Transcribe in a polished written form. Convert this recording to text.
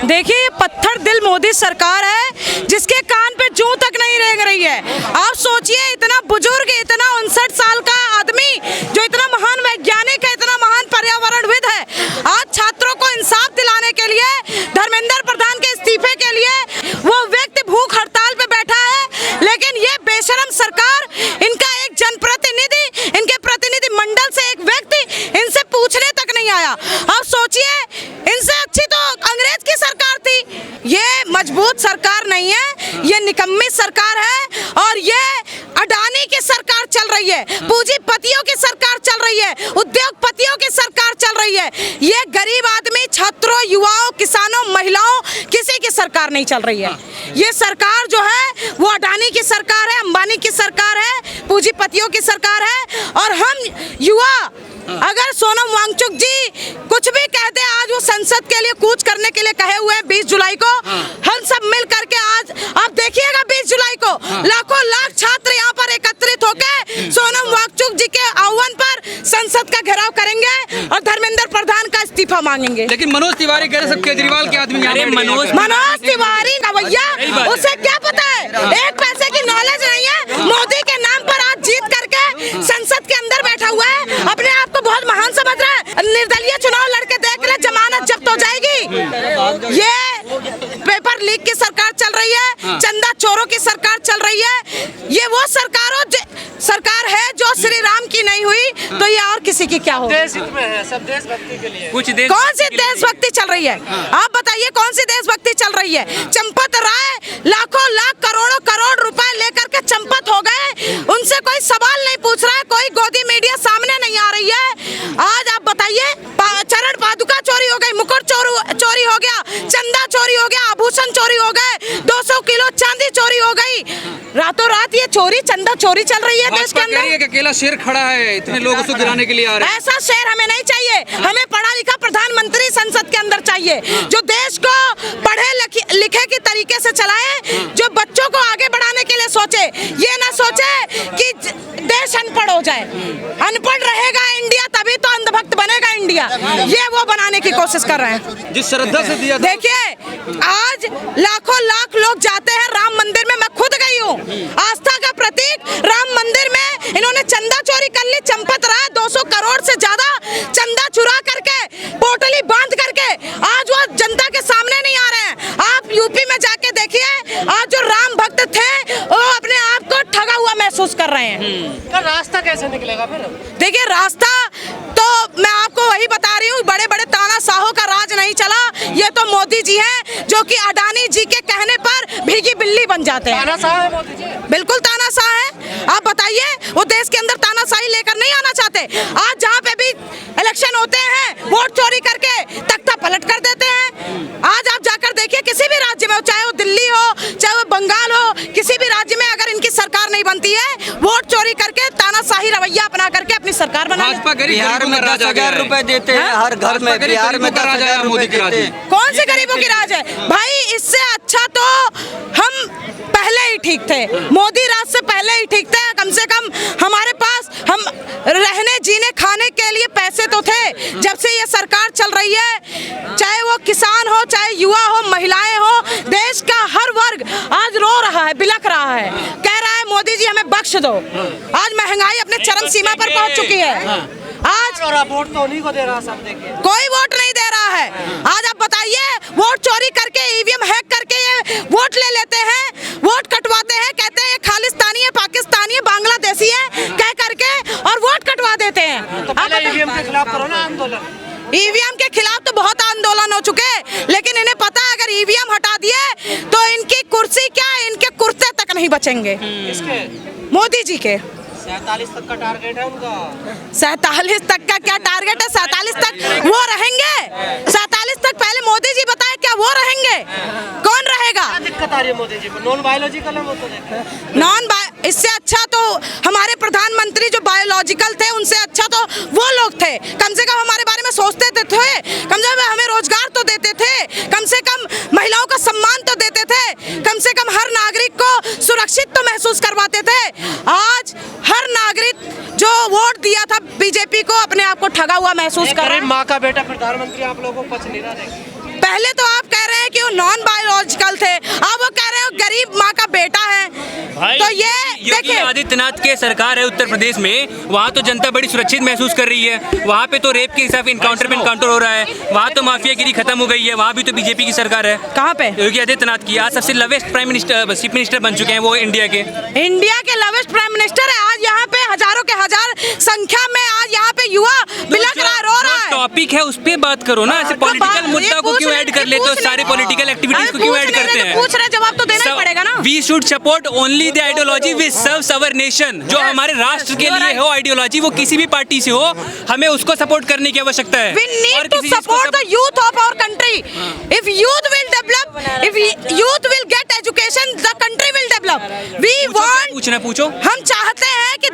देखिए, पत्थर दिल मोदी सरकार है जिसके कान पे जूं तक नहीं रेंग रही है। आप सोचिए, इतना बुजुर्ग, इतना 59 साल का आदमी जो इतना महान वैज्ञानिक है, इतना महान पर्यावरणविद है, आज छात्रों को इंसाफ दिलाने के लिए, धर्मेंद्र प्रधान के इस्तीफे के लिए वो व्यक्ति भूख हड़ताल पे बैठा है। लेकिन ये बेशरम सरकार, इनका एक जनप्रतिनिधि, इनके प्रतिनिधि मंडल से एक व्यक्ति इनसे पूछने तक नहीं आया। अब सोचिए, इनसे अच्छी तो अंग्रेज की सरकार थी। ये मजबूत सरकार नहीं है, ये निकम्मी सरकार है और ये अडानी की सरकार चल रही है, पूंजीपतियों की सरकार चल रही है, उद्योगपतियों की सरकार चल रही है। ये गरीब आदमी, छात्रों, युवाओं, किसानों, महिलाओं, किसी की सरकार नहीं चल रही है। ये सरकार जो है वो अडानी की सरकार है, अंबानी की सरकार है, पूंजीपतियों की सरकार है। और हम युवा, अगर सोनम वांगचुक जी कुछ भी कहते हैं, आज वो संसद के लिए कूच करने के लिए कहे हुए हैं 20 जुलाई को, हम सब मिल करके आज आप देखिएगा 20 जुलाई को लाखों लाख छात्र यहाँ पर एकत्रित होकर सोनम वांगचुक जी के आह्वान पर संसद का घेराव करेंगे और धर्मेंद्र प्रधान का इस्तीफा मांगेंगे। लेकिन मनोज तिवारी कह रहे सब केजरीवाल के आदमी, मनोज तिवारी का भैया, उसे क्या पता है, एक पैसे की नॉलेज नहीं है। मोदी के नाम पर आज जीत करके संसद के अंदर बैठा हुआ है, अपने आप को बहुत महान समझ रहा है। निर्दलीय चुनाव लड़के देख ले, जमानत जब्त हो जाएगी। ये पेपर लीक की सरकार चल रही है, चंदा चोरों की सरकार चल रही है। ये वो सरकार है जो श्री राम की नहीं हुई तो ये और किसी की क्या होगी? देश हित में है, सब देशभक्ति के लिए। कुछ कौन सी देशभक्ति चल रही है? आप बताइए, कौन सी देशभक्ति चल रही है? चंपत राय लाखों लाख करोड़ों करोड़ रुपए लेकर के चंपत हो गए, उनसे कोई सवाल नहीं पूछ रहा है, कोई गोदी मीडिया सामने नहीं आ रही है। आज आप बताइए, चरण पादुका चोरी हो गई, मुकुट चोरी हो गया, चंदा चोरी हो गया, आभूषण चोरी हो गए, 200 किलो चांदी चोरी हो गई। रातों रात ये चोरी, चंदा चोरी चल रही है देश के अंदर। अकेला शेर खड़ा है, इतने लोग उसको गिराने के लिए आ रहे हैं। ऐसा शेर हमें नहीं चाहिए, हमें पढ़ा लिखा प्रधानमंत्री संसद के अंदर चाहिए, जो देश को पढ़े लिखे के तरीके से चलाए, जो बच्चों को आगे बढ़ाने के लिए सोचे। ये ना सोचे कि देश अनपढ़ हो जाए। अनपढ़ रहेगा इंडिया तभी तो अंधभक्त बनेगा इंडिया, ये वो बनाने की कोशिश कर रहे हैं। जिस श्रद्धा से दिया, देखिए, आज लाखों लाख लोग जाते हैं राम मंदिर में, मैं खुद गई हूँ। आस्था का प्रतीक राम मंदिर में इन्होंने चंदा चोरी कर ली, चंपत राय 200 करोड़ से ज्यादा चंदा चुरा करके, पोटली बांध करके आज वो जनता के सामने नहीं आ रहे हैं। आप यूपी में जाके देखिए, आज जो राम भक्त थे वो अपने आप को ठगा हुआ महसूस कर रहे हैं। तो रास्ता कैसे निकलेगा फिर? देखिए, रास्ता तो मैं आपको वही बता रही हूँ, बड़े बड़े तानाशाहों का राज नहीं चला। ये तो मोदी जी हैं जो कि अडानी जी के कहने पर भीगी बिल्ली बन जाते हैं। तानाशाह है मोदी जी? बिल्कुल तानाशाह है। आप बताइए, वो देश के अंदर तानाशाही लेकर नहीं आना चाहते। आज जहाँ पे भी इलेक्शन होते हैं, वोट चोरी करके तख्ता पलट कर देते हैं। आज आप जाकर देखिए, किसी भी राज्य में, चाहे वो दिल्ली हो, चाहे वो बंगाल हो, किसी भी राज्य में अगर इनकी सरकार नहीं बनती है, वोट चोरी करके तानाशाही रवैया अपना करके अपनी सरकार बना लेते हैं। बिहार में 10,000 रुपए देते हैं हर घर में, बिहार में 10,000 रुपए देते हैं। कौन से गरीबों की राज है भाई? इससे अच्छा तो हम पहले ही ठीक थे, मोदी राज से पहले ही ठीक थे। कम से कम हमारे पास हम रहने जीने खाने के लिए पैसे तो थे। जब से ये सरकार चल रही है, चाहे वो किसान हो, चाहे युवा हो, महिलाएं हो, देश का हर वर्ग आज रो रहा है, बिलख रहा है, कह रहा है मोदी जी हमें बख्श दो। आज महंगाई अपने चरम सीमा पर पहुंच चुकी है। आज और वोट तो उन्हीं को दे रहा, सब देखिए, कोई वोट नहीं दे रहा है। आज आप बताइए, वोट चोरी करके, ईवीएम हैक करके ये वोट ले लेते हैं, वोट कटवाते हैं, कहते हैं ये खालिस्तानी है, पाकिस्तानी है, बांग्लादेशी है, कह करके और वोट कटवा देते हैं। तो पहले ईवीएम के खिलाफ करो ना आंदोलन। ईवीएम के खिलाफ तो बहुत आंदोलन हो चुके, लेकिन इन्हें पता है अगर ईवीएम हटा दिए तो इनकी कुर्सी क्या, इनके कुर्ते तक नहीं बचेंगे। किसके? मोदी जी के। 47 तक का टारगेट है उनका। 47 तक का क्या टारगेट है? 47 तक वो रहेंगे? 47 तक पहले मोदी जी बताए, क्या वो रहेंगे? कौन रहेगा? क्या दिक्कत आ रही है मोदी जी को? नॉन बायोलॉजिकल है वो तो देखो। इससे अच्छा तो हमारे प्रधानमंत्री जो बायोलॉजिकल थे, उनसे अच्छा तो वो लोग थे। कम से कम हमारे बारे में सोचते थे, कम से कम हमें रोजगार तो देते थे, कम से कम महिलाओं का सम्मान तो देते थे, कम से कम हर नागरिक को सुरक्षित तो महसूस करवाते थे। आज हर नागरिक जो वोट दिया था बीजेपी को, अपने आप को ठगा हुआ महसूस कर रहा है। माँ का बेटा प्रधानमंत्री आप लोगों को पच नहीं रहा। पहले तो आप कह रहे हैं कि देखिए आदित्यनाथ के सरकार है उत्तर प्रदेश में, वहाँ तो जनता बड़ी सुरक्षित महसूस कर रही है। वहाँ पे तो रेप के हिसाब इनकाउंटर पे इनकाउंटर हो रहा है, वहाँ तो माफियागिरी खत्म हो गई है, वहाँ भी तो बीजेपी की सरकार है। कहाँ पे? योगी आदित्यनाथ की। आज सबसे lowest prime minister, chief minister बन चुके हैं वो इंडिया के। इंडिया के लवेस्ट प्राइम मिनिस्टर है। आज यहाँ पे हजारों के हजार संख्या में आज यहाँ पे युवा बिलख रहा है, रो रहा है। टॉपिक है उस पे बात करो ना, ऐसे पॉलिटिकल मुद्दा को क्यों ऐड कर लेते हो, सारे पॉलिटिकल एक्टिविटीज को क्यों ऐड करते हैं? पूछ रहे जवाब तो देना ही पड़ेगा ना। We should support only the ideology which serves our nation. जो हमारे राष्ट्र के लिए हो आइडियोलॉजी, वो किसी भी पार्टी से हो, हमें उसको सपोर्ट करने की आवश्यकता है। We need to support the youth of our country. If youth will develop, if youth will get education, the country will develop. We want, पूछना पूछो। हम चाहते हैं कि